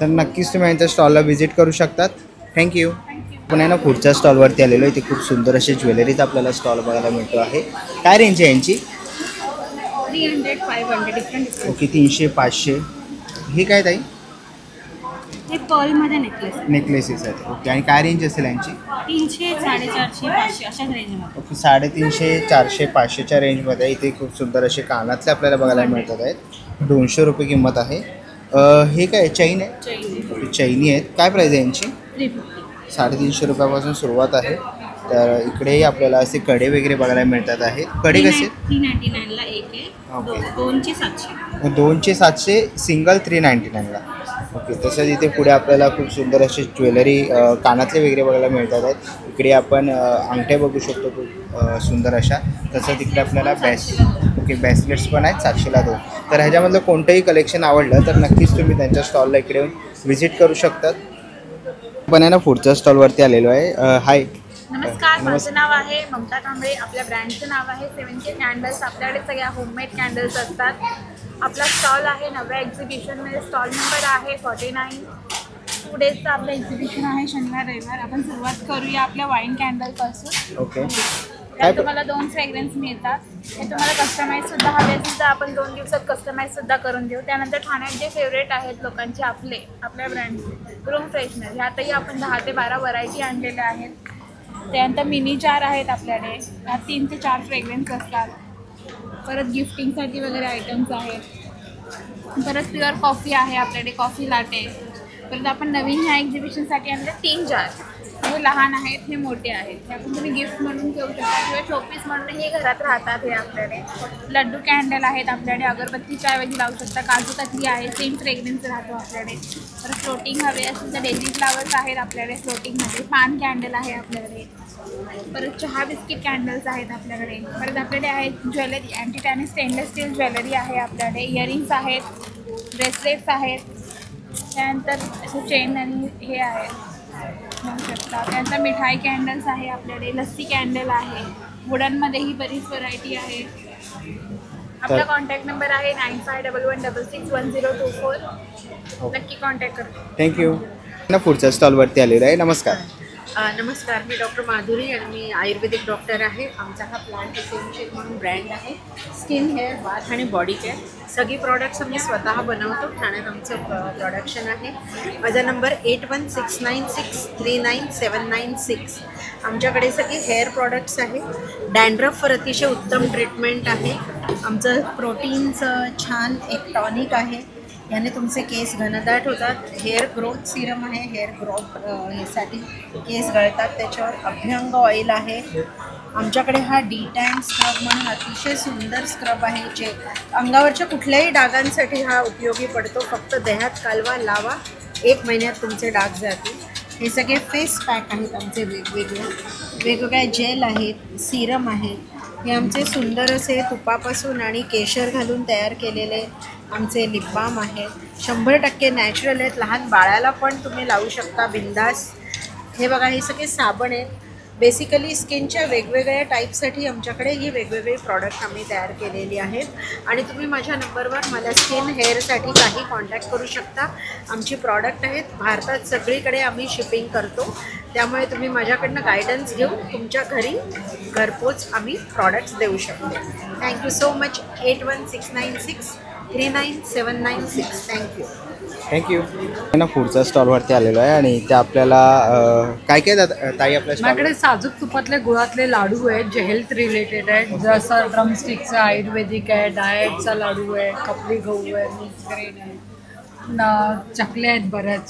तर नक्कीच तुम्ही यांच्या स्टॉलला व्हिजिट करू शकतात. थँक्यू. आपण आहे ना पुढच्या स्टॉलवरती आलेलो आहे. इथे खूप सुंदर असे ज्वेलरीज आपल्याला स्टॉल बघायला मिळतो आहे. काय रेंज आहे यांची? 300, 500 डिफरंट. ओके 300, 500. हे काय ताई? हे पर्लमध्ये नेकलेस. नेकलेसेस आहेत. ओके आणि काय रेंज असेल यांची? 300, 450, 500 अशाच रेंजमध्ये. ओके 350, 400, 500च्या रेंजमध्ये इथे खूप सुंदर असे कानातले आपल्याला बघायला मिळतात आहेत. 200 रुपये किंमत आहे. हे काय चैन आहे? ओके चैनी आहेत. काय प्राईज आहे यांची? 350. 350 रुपयापासून सुरुवात आहे. तर इकडेही आपल्याला असे कडे वगैरे बघायला मिळतात आहेत. कडे कसे? 399ला एक आहे. ओके. 2चे 700. 2चे 700 सिंगल 399ला. ओके तसंच इथे पुढे आपल्याला खूप सुंदर अशी ज्वेलरी कानातले वगैरे बघायला मिळतात आहेत. इकडे आपण अंगठ्या बघू शकतो खूप सुंदर अशा. तसंच इकडे आपल्याला ब्रेसलेट्स पण आहेत 700ला 2. तर ह्याच्यामधलं कोणतंही कलेक्शन आवडलं तर नक्कीच तुम्ही त्यांच्या स्टॉलला इकडे येऊन व्हिजिट करू शकतात. पण आहे ना पुढच्या स्टॉलवरती आलेलो आहे. हाय नमस्कार, माझं नाव आहे ममता कांबळे. आपल्या ब्रँडचं नाव आहे 7K कॅन्डल्स. आपल्याकडे सगळ्या होममेड कॅन्डल्स असतात. आपला स्टॉल आहे नव्या एक्झिबिशनमध्ये. स्टॉल नंबर आहे 49. 2 डेजचं आपलं एक्झिबिशन आहे, शनिवार रविवार. आपण सुरुवात करूया आपल्या वाईन कॅन्डलपासून. ओके त्यात तुम्हाला 2 फ्रेग्रन्स मिळतात. हे तुम्हाला कस्टमाइजसुद्धा हवे असेल तर आपण 2 दिवसात कस्टमाइजसुद्धा करून देऊ. त्यानंतर ठाण्यात जे फेवरेट आहेत लोकांचे आपल्या ब्रँडचे रूम फ्रेशनर, ह्यातही आपण 10 ते 12 व्हरायटी आणलेल्या आहेत. त्यानंतर मिनी जार आहेत आपल्याकडे. ह्यात 3 ते 4 फ्रेग्रन्स असतात. परत गिफ्टिंगसाठी वगैरे आयटम्स आहेत. परत प्युअर कॉफी आहे आपल्याकडे, कॉफी लाटे. परत आपण नवीन ह्या एक्झिबिशनसाठी आणले 3 जार. हे लहान आहेत, हे मोठे आहेत. हे आपण तुम्ही गिफ्ट म्हणून घेऊ शकता किंवा शोपीस म्हणून हे घरात राहतात. हे आपल्याकडे लड्डू कॅन्डल आहेत आपल्याकडे. अगरबत्तीच्या ऐवजी लावू शकता. काजू कतली आहे, सेम फ्रेग्रन्स राहतो आपल्याकडे. परत फ्लोटिंग हवे असेल तर डेझी फ्लावर्स आहेत आपल्याकडे फ्लोटिंगमध्ये. पान कॅन्डल आहे आपल्याकडे. परत चहा बिस्किट कॅन्डल्स आहेत आपल्याकडे. परत आपल्याकडे आहेत ज्वेलरी, अँटी टॅनिक स्टेनलेस स्टील ज्वेलरी आहे आपल्याकडे. इयरिंग्स आहेत, ब्रेसलेट्स आहेत. त्यानंतर असे चेन आणि हे आहेत बघू शकता. त्यानंतर मिठाई कॅन्डल्स आहे आपल्याकडे. लस्सी कॅन्डल आहे. वुडनमध्येही बरीच व्हरायटी आहे. आपला कॉन्टॅक्ट नंबर आहे 9511661024. नक्की कॉन्टॅक्ट करतो. थँक्यू. पुढच्या स्टॉलवरती आलेलो आहे. नमस्कार. नमस्कार, मी डॉक्टर माधुरी आणि मी आयुर्वेदिक डॉक्टर आहे. आमचा हा प्लांट एसेन्शियल म्हणून ब्रँड आहे. स्किन, हेअर, बाथ आणि बॉडी केअर सगळी प्रॉडक्ट्स आम्ही स्वतः बनवतो. ठाण्यात आमचं प्रोडक्शन आहे. माझा नंबर 8169639796. आमच्याकडे सगळे हेअर प्रॉडक्ट्स आहे. डॅन्ड्रफवर अतिशय उत्तम ट्रीटमेंट आहे. आमचं प्रोटीनचं छान एक टॉनिक आहे. याने तुमचे केस घनदाट होतात. हेअर ग्रोथ सिरम आहे. हेअर ग्रोथ ह्यासाठी केस गळतात त्याच्यावर. अभ्यंग ऑइल आहे. आमच्याकडे हा डीटॅन स्क्रब म्हणून अतिशय सुंदर स्क्रब आहे जे अंगावरच्या कुठल्याही डागांसाठी हा उपयोगी पडतो. फक्त दह्यात कालवा, लावा, 1 महिन्यात तुमचे डाग जातील. हे सगळे फेस पॅक आहेत आमचे वेगवेगळ्या जेल आहेत, सिरम आहेत. हे आमचे सुंदर असे तुपापासून आणि केशर घालून तयार केलेले आमचे लिप बाम आहेत. 100% नॅचरल आहेत. लहान बाळाला पण तुम्ही लावू शकता बिंदास. हे बघा, हे सगळे साबण आहेत. बेसिकली स्किनच्या वेगवेगळ्या टाईपसाठी आमच्याकडे ही वेगवेगळी प्रॉडक्ट आम्ही तयार केलेली आहेत. आणि तुम्ही माझ्या नंबरवर मला स्किन हेअरसाठी काही कॉन्टॅक्ट करू शकता. आमची प्रॉडक्ट आहेत, भारतात सगळीकडे आम्ही शिपिंग करतो. त्यामुळे तुम्ही माझ्याकडनं गायडन्स घेऊन तुमच्या घरी घरपोच आम्ही प्रॉडक्ट्स देऊ शकतो. Thank you so much. 8169639796. Thank you. Thank you. ना पुढच्या स्टॉलवरती आलेलो आहे आणि ते आपल्याला काय काय ताई आपल्या माझ्याकडे साजूक तुपातले गुळातले लाडू आहेत जे हेल्थ रिलेटेड आहेत. जसं ड्रमस्टिकचा आयुर्वेदिक आहे, डाएटचा लाडू आहे, खपली गहू आहे, मिक्स ग्रेन आहे, चकल्या आहेत बऱ्याच,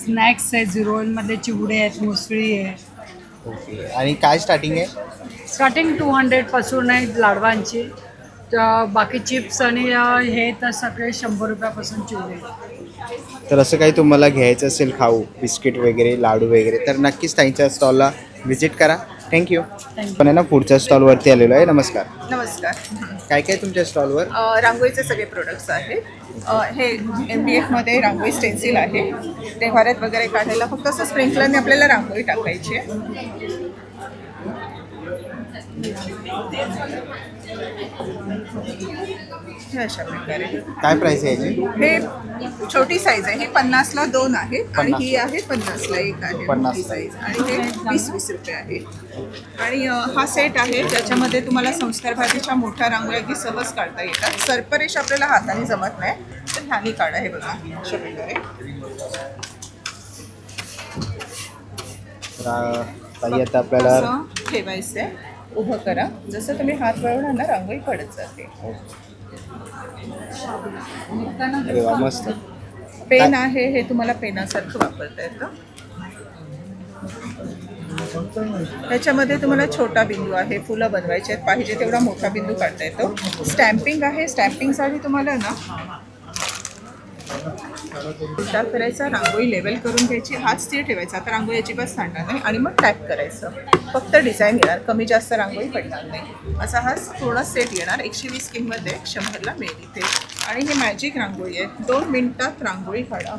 स्नॅक्स आहेत, झिरोमधले चिवडे आहेत, मुसळी आहे. ओके. आणि काय स्टार्टिंग आहे? स्टार्टिंग 200पासून आहे लाडवांची. बाकी चिप्स आणि हे तर सगळे 100 रुपयापासून चिवडे. तर असं काही तुम्हाला घ्यायचं असेल खाऊ, बिस्किट वगैरे, लाडू वगैरे, तर नक्कीच त्यांच्या स्टॉलला व्हिजिट करा. थँक्यू. पण आहे ना पुढच्या स्टॉलवरती आलेलो आहे. नमस्कार. नमस्कार. काय काय तुमच्या स्टॉलवर? रांगोळीचे सगळे प्रोडक्ट्स आहेत. हे MDFमध्ये रांगोळी स्टेन्सिल आहे. ते घरात वगैरे काढायला फक्त असं स्प्रिंकलरने आपल्याला रांगोळी टाकायची आहे. अशा प्रकारे. काय प्राइस आहे याची? हे छोटी साईज आहे. ही 50ला 2 आहेत आणि ही आहे 50ला 1 आहे. 50 साईज. आणि हे 20-20 रुपये आहे. आणि हा सेट आहे ज्याच्यामध्ये तुम्हाला संस्कार भारतीच्या मोठ्या रांगोळ्या अगदी सहज काढता येतात. सर्परेष आपल्याला हाताने जमत नाही तर ह्यानी काढा. हे बघा अशा प्रकारे. ताई आता आपल्याला असं ठेवायचं आहे. उभं करा. जसं तुम्ही हात वळवणार ना रांगोळी पडत जाते. अरे वा, मस्त. पेन आहे. हे तुम्हाला पेनासारखं वापरता येतं. त्याच्यामध्ये तुम्हाला छोटा बिंदू आहे. फुलं बनवायचे आहेत. पाहिजे तेवढा मोठा बिंदू काढता येतो. स्टॅम्पिंग आहे. स्टॅम्पिंगसाठी तुम्हाला ना उलटा करायचा, रांगोळी लेवल करून घ्यायची, हात स्थिर ठेवायचा. आता रांगोळी अजिबात सांडणार नाही आणि मग टॅप करायचं. फक्त डिझाईन येणार, कमी जास्त रांगोळी पडणार नाही. असा हा पूर्ण सेट येणार. 120 किंमत आहे. 100ला मिळेल इथे. आणि ही मॅजिक रांगोळी आहे. 2 मिनिटात रांगोळी काढा.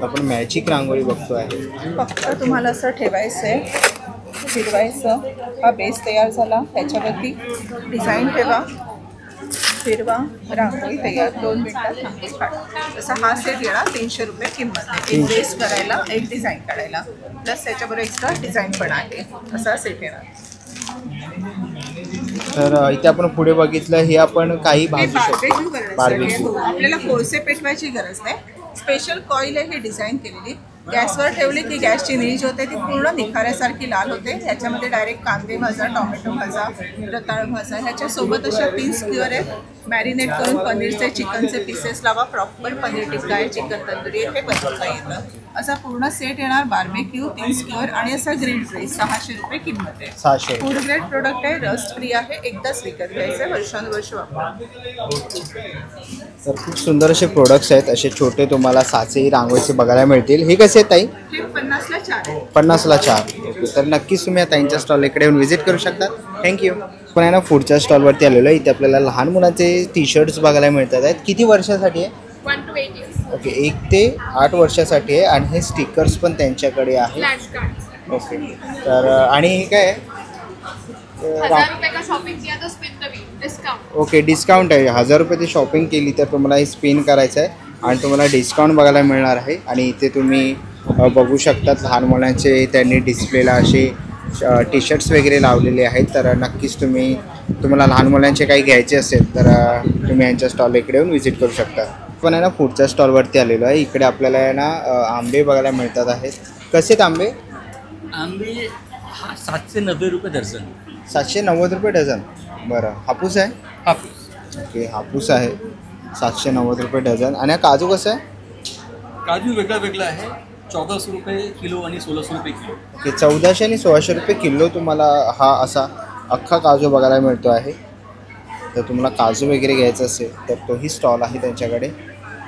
आपण मॅजिक रांगोळी बघतो आहे. फक्त तुम्हाला असं ठेवायचं आहे, फिरवायचं. हा बेस तयार झाला. त्याच्यावरती डिझाईन ठेवा, फिरवा, रांगोळी तयार. 2 मिनिटात रांगोळी काढा. तसा हा सेट येणार. 300 रुपये किंमत आहे. एक बेस करायला, एक डिझाईन काढायला, प्लस त्याच्याबरोबर एक्स्ट्रा डिझाईन पण आहे. असा सेट येणार. तर इथे आपण पुढे बघितलं, हे आपण काही भाजू बार्बेक्यू शकतो. करण्यासाठी आपल्याला कोळसे पेटवायची गरज नाही. स्पेशल कॉईल आहे. हे डिझाईन केलेली. गॅसवर ठेवली की गॅसची नीज होते, ती पूर्ण निखाऱ्यासारखी लाल होते. ह्याच्यामध्ये डायरेक्ट कांदे भाजा, टोमॅटो भाजा, रताळ भाजा. ह्याच्यासोबत अशा 3 स्क्युअर आहेत. मॅरिनेट करून पनीरचे, चिकनचे पीसेस लावा. प्रॉपर पनीर टिक्का आहे, चिकन तंदुरी आहे, हे बनवता येतं. असा पूर्ण सेट येणार. बार्बेक्यू, 3 स्क्युअर आणि असा ग्रिल्ड राईस. 600 रुपये किंमत आहे. 600. फूड ग्रेड प्रोडक्ट आहे. रस्ट फ्री आहे. एकदाच विकत घ्यायचं आहे. वर्षानुवर्ष वापरा. तर खूप सुंदर असे प्रोडक्ट्स आहेत. असे छोटे तुम्हाला साचेही रांगोळीचे बघायला मिळतील. हे कसे आहेत ताई? हे 50ला 4 आहे. 50ला 4. ओके. तर नक्कीच तुम्ही आता ताईंच्या स्टॉल इकडे येऊन व्हिजिट करू शकता. थँक्यू. पण आहे ना पुढच्या स्टॉलवरती आलेलो आहे. इथे आपल्याला लहान मुलांचे टी-शर्ट्स बघायला मिळतात आहेत. किती वर्षासाठी आहे? 1 to 8 years. ओके. 1 ते 8 वर्षासाठी आहे. आणि हे स्टिकर्स पण त्यांच्याकडे आहे. ओके. तर आणि हे काय आहे? 1000 रुपये का शॉपिंग किया तो spin the wheel discount. Okay. Discount आहे. 1000 रुपये शॉपिंग केली तर तुम्हाला हे स्पिन करायचं आहे आणि तुम्हाला डिस्काउंट बघायला मिळणार आहे. आणि इथे तुम्ही बघू शकतात लहान मुलांचे त्यांनी डिस्प्लेला असे टी-शर्ट्स वगैरे लावलेले आहेत. तर नक्कीच तुम्हाला लहान मुलांचे काही घ्यायचे असेल तर तुम्ही यांच्या स्टॉल इकडे येऊन व्हिजिट करू शकता. पण आहे ना पुढच्या स्टॉलवरती आलेलो आहे. इकडे आपल्याला आहे ना आंबे बघायला मिळतात आहेत. कसे आहेत आंबे? आंबे 790 रुपये डझन. 790 रुपये डझन. बरं. हापूस आहे? हापूस. ओके. हापूस आहे. 790 रुपये डझन. आणि काजू कसं आहे? काजू वेगळा वेगळा आहे. 1400 रुपये किलो आणि 1600 रुपये किलो. ओके. 1400 आणि 1600 रुपये किलो तुम्हाला हा असा अख्खा काजू बघायला मिळतो आहे. तर तुम्हाला काजू वगैरे घ्यायचं असेल तर तोही स्टॉल आहे त्यांच्याकडे.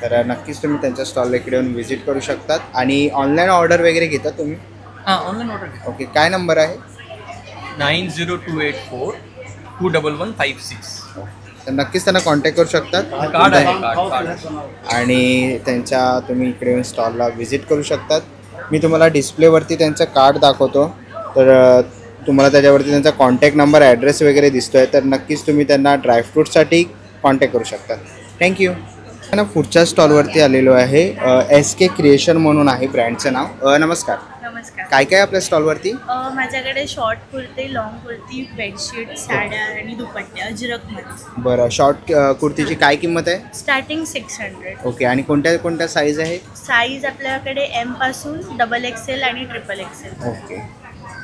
तर नक्कीच तुम्ही त्यांच्या स्टॉलला इकडे येऊन व्हिजिट करू शकतात. आणि ऑनलाईन ऑर्डर वगैरे घेता तुम्ही? हां, ऑनलाईन ऑर्डर. ओके, काय नंबर आहे? 9028421156. तर नक्कीच त्यांना कॉन्टॅक्ट करू शकतात. कार्ड आहे, कार्ड. आणि त्यांच्या तुम्ही इकडे येऊन स्टॉलला व्हिजिट करू शकतात. मी तुम्हाला डिस्प्लेवरती त्यांचं कार्ड दाखवतो, तर तुम्हाला त्याच्यावरती त्यांचा कॉन्टॅक्ट नंबर, ॲड्रेस वगैरे दिसतो आहे. तर नक्कीच तुम्ही त्यांना ड्रायफ्रूटसाठी कॉन्टॅक्ट करू शकता. थँक्यू. ना पुढच्या स्टॉलवरती आलेलो आहे. SK क्रिएशन म्हणून आहे ब्रँडचं नाव. नमस्कार. नमस्कार. काय काय आपल्या स्टॉलवरती? माझ्याकडे short kurti, long kurti, bedsheet, साड्या आणि दुपट्टे अजरकमध्ये. बरं, शॉर्ट कुर्तीची काय किंमत आहे? स्टार्टिंग 600. ओके, आणि कोणत्या कोणत्या साईज आहे? साईज आपल्याकडे M पासून XXL आणि XXL. ओके,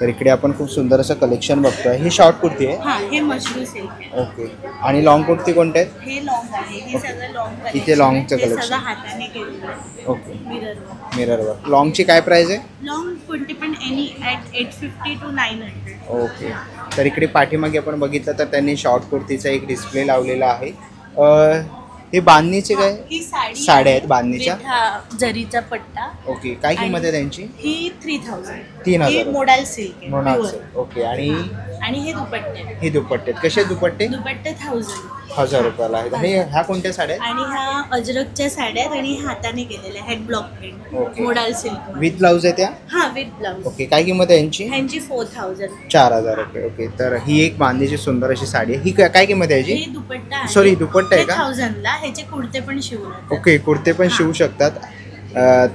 तर इकडे आपण खूप सुंदर असं कलेक्शन बघतोय. ही शॉर्ट कुर्ती आहे? हां, हे मशरू सिल्क आहे. ओके, आणि लॉंग कुर्ती कोणते आहेत? हे लॉंग आहे. हे सगळं लॉंग कलेक्शन. इथे लॉंगचं हे कलेक्शन. सगळं हाताने केलेलं आहे. ओके, मिररवर. मिररवर. लॉंगची काय प्राइस आहे? लॉंग कुर्ती पण एनी ॲट 850 to 900. ओके, तर इकडे पाठीमागे आपण बघितलं तर त्यांनी शॉर्ट कुर्तीचा एक डिस्प्ले लावलेला आहे. हे बांधणीचे काय? ही साड्या आहेत बांधणीच्या? जरीचा पट्टा. ओके, काय किंमत आहे त्यांची? ही 3000. 3000. ही मोडाल सिल्क आहे. Modal pure. सिल्क. ओके, आणि हे दुपट्टे. हे दुपट्टे कसे दुपट्टे? दुपट्टे 1000. 1000 रुपयाला आहेत. आणि ह्या कोणत्या साड्या आहेत? आणि ह्या अजरकच्या साड्या आहेत आणि हाताने केलेल्या head block print. Okay. Modal silk. With blouse आहे त्या? हां, विथ ब्लाऊज. ओके, काय किंमत आहे यांची? ह्यांची 4000. 4000 रुपये. ओके, तर ही एक बांधणीची सुंदर अशी साडी आहे. ही काय किंमत आहे हे याची? दुपट्टा आहे. सॉरी, दुपट्टा आहे का? 1000ला. ह्याचे कुर्ते पण शिवतात. ओके, कुर्ते पण शिवू शकतात.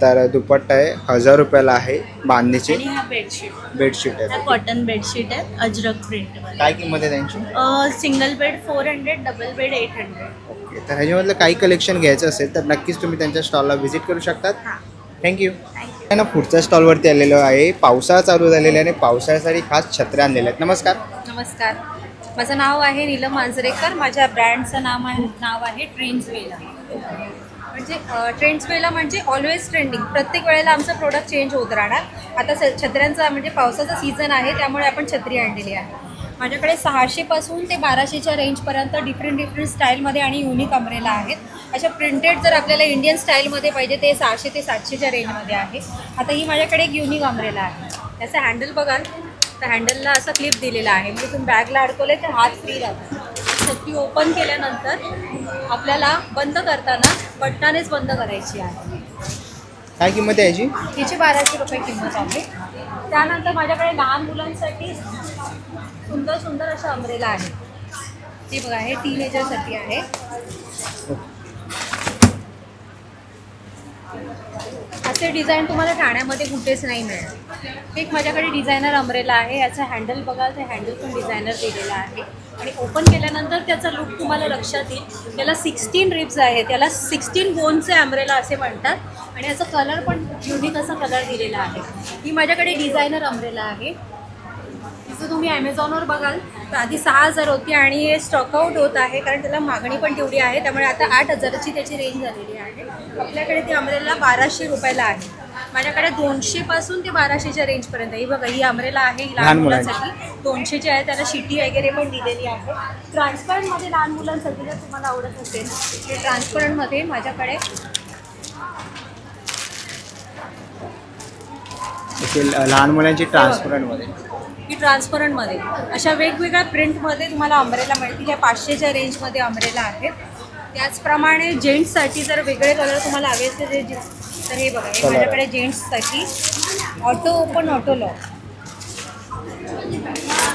तर दुपट्टा आहे 1000 रुपयाला आहे बांधणीचे. आणि हा बेडशीट. बेडशीट हा आहे. कॉटन बेडशीट आहे अजरक प्रिंट मध्ये. काय किंमत आहे त्यांची? Single bed 400, double bed 800. Okay, तर ह्याच्यामधलं काही कलेक्शन घ्यायचं असेल तर नक्कीच तुम्ही त्यांच्या स्टॉलला व्हिजिट करू शकतात. थँक्यू. ना पुढच्या स्टॉलवरती आलेलो आहे. पावसाळा चालू झालेला आहे आणि पावसाळ्यासाठी खास छत्र्या आणलेल्या आहेत. नमस्कार. नमस्कार, माझं नाव आहे नीलम मांजरेकर. माझ्या ब्रँडचं नाव आहे ट्रेंड्सवेला. म्हणजे ट्रेंड्सवेला म्हणजे ऑलवेज ट्रेंडिंग. प्रत्येक वेळेला आमचं प्रोडक्ट चेंज होत राहणार. आता छत्र्यांचा म्हणजे पावसाचा सीझन आहे, त्यामुळे आपण छत्री आणलेली आहे. माझ्याकडे 600 पासून ते 1200च्या रेंजपर्यंत डिफरंट स्टाईलमध्ये आणि युनिक अम्ब्रेला आहेत. अशा प्रिंटेड जर आपल्याला इंडियन स्टाईलमध्ये पाहिजे ते 600 ते 700च्या रेंजमध्ये आहे. आता ही माझ्याकडे एक युनिक अम्ब्रेला आहे. त्याचं हँडल बघाल तर हँडलला असं क्लिप दिलेला आहे, म्हणजे तुम्ही बॅगला अडकवले तर हात फ्री राहतो. छत्री ओपन केल्यानंतर आपल्याला बंद करताना बटनानेच बंद करायची आहे. काय किंमत आहे याची? हिची 1200 रुपये किंमत आहे. त्यानंतर माझ्याकडे लहान मुलांसाठी सुंदर सुंदर अशा अम्ब्रेला आहे. ते बघा, हे टीनेजरसाठी आहे. असे डिझाईन तुम्हाला ठाण्यामध्ये कुठेच नाही मिळणार. एक माझ्याकडे डिझायनर अम्ब्रेला आहे. याचं हँडल बघाल तर हँडल पण डिझायनर दिलेला आहे आणि ओपन केल्यानंतर त्याचा लुक तुम्हाला लक्षात येईल. त्याला 16 रिब्स आहे, त्याला 16 बोनचे अम्ब्रेला असे म्हणतात आणि याचा कलर पण युनिक असा कलर दिलेला आहे. ही माझ्याकडे डिझायनर अम्ब्रेला आहे. तिचं तुम्ही ॲमेझॉनवर बघाल तर आधी 6000 होती आणि हे स्टॉकआउट होत आहे कारण त्याला मागणी पण तेवढी आहे, त्यामुळे आता 8000ची त्याची रेंज झालेली आहे. आपल्याकडे ती अम्ब्रेला 1200 रुपयाला आहे. माझ्याकडे 200 पासून ते 1200च्या रेंजपर्यंत. ही बघा, ही अम्ब्रेला आहे लहान मुलांसाठी 200ची आहे. त्याला शिटी वगैरे पण दिलेली आहे. ट्रान्सपरंटमध्ये लहान मुलांसाठी जर तुम्हाला आवडत असेल ते ट्रान्सपरंटमध्ये माझ्याकडे लहान मुलांची ट्रान्सपरंटमध्ये. ही ट्रान्सपरंटमध्ये अशा वेगवेगळ्या प्रिंटमध्ये तुम्हाला अम्ब्रेला मिळतील. या 500च्या रेंजमध्ये अम्ब्रेला आहेत. त्याचप्रमाणे जेंट्ससाठी जर वेगळे कलर तुम्हाला हवे असतील तर हे बघा, हे माझ्याकडे जेंट्ससाठी auto open auto lock.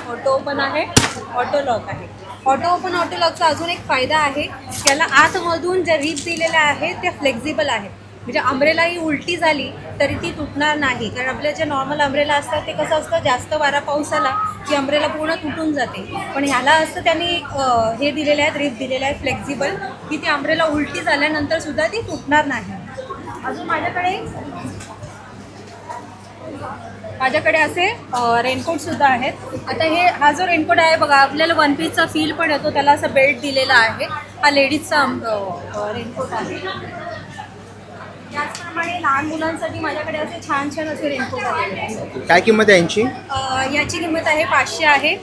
Auto open आहे, ऑटो लॉक आहे. ऑटो ओपन ऑटो लॉकचा अजून एक फायदा आहे, त्याला आतमधून ज्या रिप दिलेल्या आहेत त्या फ्लेक्झिबल आहेत. म्हणजे अम्ब्रेला ही उलटी झाली तरी ती तुटणार नाही. कारण आपल्या जे नॉर्मल अम्ब्रेला असतात ते कसं असतं, जास्त वारा पाऊस आला की अम्ब्रेला पूर्ण तुटून जाते. पण ह्याला असतं त्यांनी हे दिलेले आहेत, रिप दिलेले आहेत फ्लेक्झिबल, की ती अम्ब्रेला उलटी झाल्यानंतर सुद्धा ती तुटणार नाही. अजून माझ्याकडे असे रेनकोटसुद्धा आहेत. आता हा जो रेनकोट आहे बघा, आपल्याला वन पीसचा फील पण येतो. त्याला असं बेल्ट दिलेला आहे. हा लेडीजचा रेनकोट आहे. त्याचप्रमाणे लहान मुलांसाठी माझ्याकडे असे छान छान असे रेनकोट आहेत. काय किंमत आहे यांची? याची किंमत आहे 500 आहे.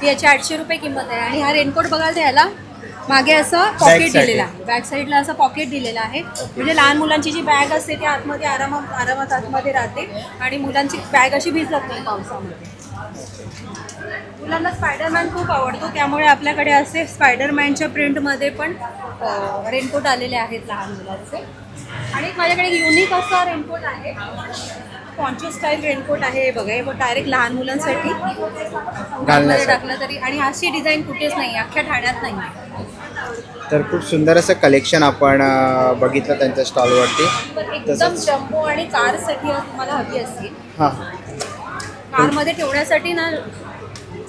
याची 800 रुपये किंमत आहे. आणि हा रेनकोट बघाल तर ह्याला मागे असं पॉकेट दिलेलं आहे, बॅक साईडला असं पॉकेट दिलेलं आहे. म्हणजे लहान मुलांची जी बॅग असते ती आतमध्ये आरामात आतमध्ये राहते आणि मुलांची बॅग अशी भिजत नाही पावसामध्ये. मुलांना स्पायडरमॅन खूप आवडतो, त्यामुळे आपल्याकडे असे स्पायडरमॅनच्या प्रिंटमध्ये पण रेनकोट आलेले आहेत लहान मुलांचे. आणि माझ्याकडे युनिक असा रेनकोट आहे, पॉन्चो स्टाईल रेनकोट आहे. हे बघा, हे डायरेक्ट लहान मुलांसाठी टाकलं तरी. आणि अशी डिझाईन कुठेच नाही, अख्ख्या ठाण्यात नाही. तर खूप सुंदर असं कलेक्शन आपण बघितलं त्यांच्या स्टॉलवरती. एकदम जम्बो आणि कारसाठी तुम्हाला हवी असतील. हां, कारमध्ये ठेवण्यासाठी ना,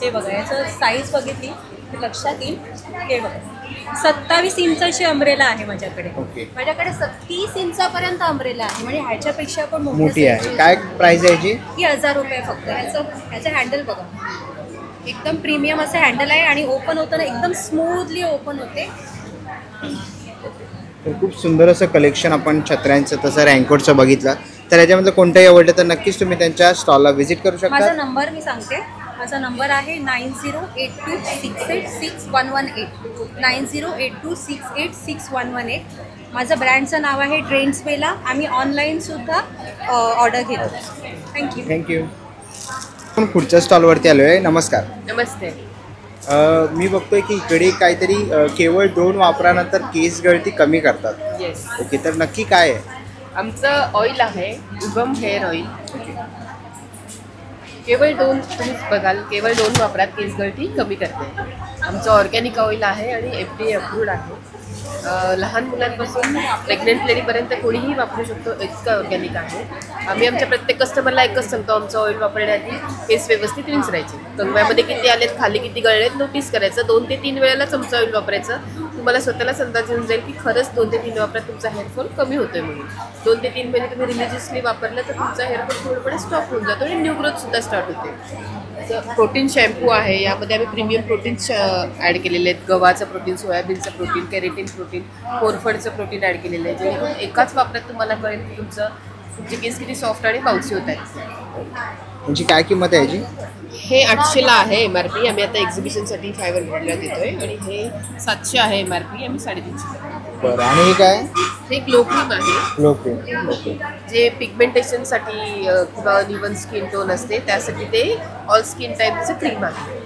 हे बघा याचं साईज बघितली लक्षात येईल. हे बघा 27 इंचाची अम्ब्रेला आहे माझ्याकडे. माझ्याकडे 30 इंचापर्यंत अम्ब्रेला आहे, म्हणजे ह्याच्यापेक्षा पण मोठी आहे. काय प्राइस आहे याची? ही 1000 रुपये फक्त. ह्याचं हँडल बघा, एकदम प्रीमियम असं हँडल आहे आणि ओपन होताना एकदम स्मूथली ओपन होते. तर खूप सुंदर असं कलेक्शन आपण छत्र्यांचं तसं रेनकोटचं बघितलं. तर याच्यामध्ये कोणतंही आवडलं तर नक्कीच तुम्ही त्यांच्या स्टॉलला व्हिजिट करू शकता. माझा नंबर मी सांगते, माझा नंबर आहे 9082686118 9082686118. माझं ब्रँडचं नाव आहे ट्रेंड्सवेला. आम्ही ऑनलाईनसुद्धा ऑर्डर घेतो. थँक्यू. आपण पुढच्या स्टॉलवरती आलो आहे. नमस्कार. नमस्ते. मी बघतोय की इकडे काहीतरी केवळ 2 वापरानंतर केस गळती कमी करतात. येस. ओके, तर नक्की काय आहे? आमचं ऑइल आहे उगम हेअर ऑइल. केवळ 2 तुम्ही बघाल, केवळ 2 वापरात केस गळती कमी करते. आमचं ऑर्गॅनिक ऑइल आहे आणि FDA अप्रूव्ड आहे. लहान मुलांपासून प्रेग्नेंट लेडीपर्यंत कोणीही वापरू शकतो, इतकं ऑर्गॅनिक आहे. आम्ही आमच्या प्रत्येक कस्टमरला एकच सांगतो, आमचं ऑइल वापरण्याआधी केस व्यवस्थित विंचरायचे. कंगव्यामध्ये किती आलेत, खाली किती गळलेत नोटीस करायचं. 2 ते 3 वेळेलाच आमचं ऑइल वापरायचं. तुम्हाला स्वतःलाच अंदाज येऊन जाईल की खरंच 2 ते 3 वापरात तुमचा हेअरफॉल कमी होतोय म्हणून. 2 ते 3 महिने तुम्ही रिलिजियसली वापरलं तर तुमचा हेअरफॉल थोडंपणे स्टॉप होऊन जातो आणि न्यू ग्रोथसुद्धा स्टार्ट होते. प्रोटीन शॅम्पू आहे, यामध्ये आम्ही प्रीमियम प्रोटीन्स ॲड केलेले आहेत. गव्हाचं प्रोटीन, सोयाबीनचं प्रोटीन, कॅरेटीन प्रोटीन, कोरफडचं प्रोटीन ॲड केलेलं आहे. जेणेकरून एकाच वापरात तुम्हाला कळेल की तुमचे केस किती सॉफ्ट आणि बाउन्सी होत आहेत. म्हणजे काय किंमत आहे याची? हे 800ला आहे MRP. आम्ही आता एक्झिबिशनसाठी 500ला देतोय आणि हे 700 आहे MRP. आम्ही 350. बरं. आणि हे काय? हे ग्लो क्रीम आहे. Glow cream. ओके. जे पिगमेंटेशनसाठी किंवा इव्हन स्किन टोन असते त्यासाठी ते ऑल स्किन टाईपचं क्रीम आहे.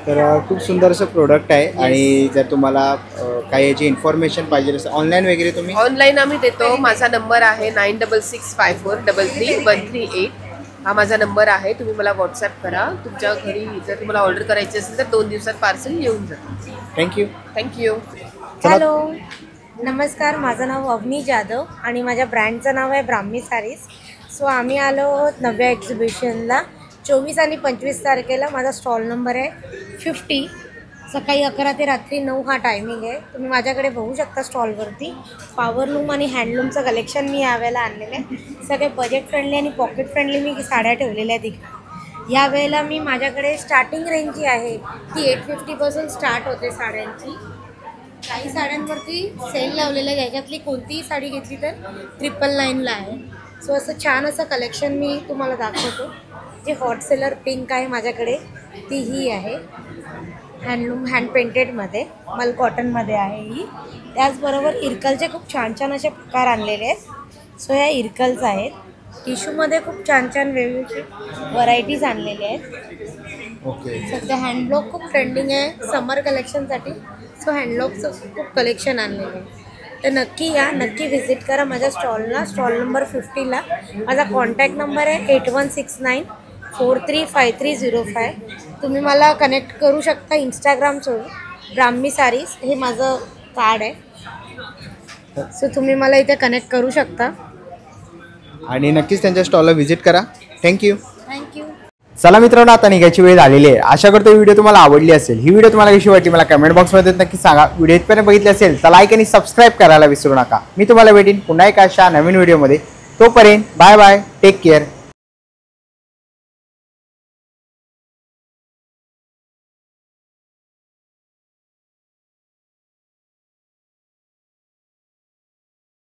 तर खूप सुंदर असं प्रोडक्ट आहे. आणि जर तुम्हाला काही याची इन्फॉर्मेशन पाहिजे असेल ऑनलाईन वगैरे तुम्ही? ऑनलाईन आम्ही देतो. माझा नंबर आहे 9665433138. हा माझा नंबर आहे. तुम्ही मला व्हॉट्सॲप करा. तुमच्या घरी जर तुम्हाला ऑर्डर करायची असेल तर 2 दिवसात पार्सल येऊन जातं. थँक्यू. हॅलो, नमस्कार. माझं नाव अवनी जाधव आणि माझ्या ब्रँडचं नाव आहे ब्राह्मी सारीज. सो आम्ही आलो आहोत नव्या एक्झिबिशनला 24 आणि 25 तारखेला. माझा स्टॉल नंबर आहे 50. सकाळी 11 ते रात्री 9 हा टायमिंग आहे. तुम्ही माझ्याकडे बघू शकता स्टॉलवरती पॉवरलूम आणि हँडलूमचं कलेक्शन मी यावेळेला आणलेलं आहे. सगळे बजेट फ्रेंडली आणि पॉकेट फ्रेंडली मी साड्या ठेवलेल्या आहेत इकडे. यावेळेला मी माझ्याकडे स्टार्टिंग रेंज जी आहे ती 850 पासून स्टार्ट होते साड्यांची. काही साड्यांवरती सेल लावलेलं आहे, याच्यातली कोणतीही साडी घेतली तर 999ला आहे. सो असं छान असं कलेक्शन मी तुम्हाला दाखवतो. जे हॉट सेलर पिंक आहे माझ्याकडे ती ही आहे, हँडलूम हँड पेंटेडमध्ये, मल कॉटनमध्ये आहे ही. त्याचबरोबर इरकलचे खूप छान छान असे प्रकार आणलेले आहेत. सो ह्या इरकल्स आहेत. टिश्यूमध्ये खूप छान छान वेगवेगळी व्हरायटीज आणलेल्या आहेत. सध्या हँडब्लॉक खूप ट्रेंडिंग आहे समर कलेक्शनसाठी. सो हँडलॉकचं खूप कलेक्शन आणलेलं आहे. तर नक्की या, नक्की व्हिजिट करा माझ्या स्टॉलला. स्टॉल नंबर 50ला. माझा कॉन्टॅक्ट नंबर आहे 8169435305. तुम्ही मला कनेक्ट करू शकता इंस्टाग्रामवरून. ब्राह्मी सारीज हे माझं कार्ड आहे. सो तुम्ही मला इथे कनेक्ट करू शकता आणि नक्कीच त्यांच्या स्टॉलला व्हिजिट करा. थँक्यू. चला मित्रांनो, आता निघायची वेळ झालेली आहे. आशा करतो व्हिडिओ तुम्हाला आवडली असेल. ही व्हिडिओ तुम्हाला कशी वाटली मला कमेंट बॉक्समध्ये नक्की सांगा. व्हिडिओ इथपर्यंत बघितली असेल तर लाईक आणि सबस्क्राईब करायला विसरू नका. मी तुम्हाला भेटेन पुन्हा एका अशा नवीन व्हिडिओमध्ये. तोपर्यंत बाय बाय, टेक केअर.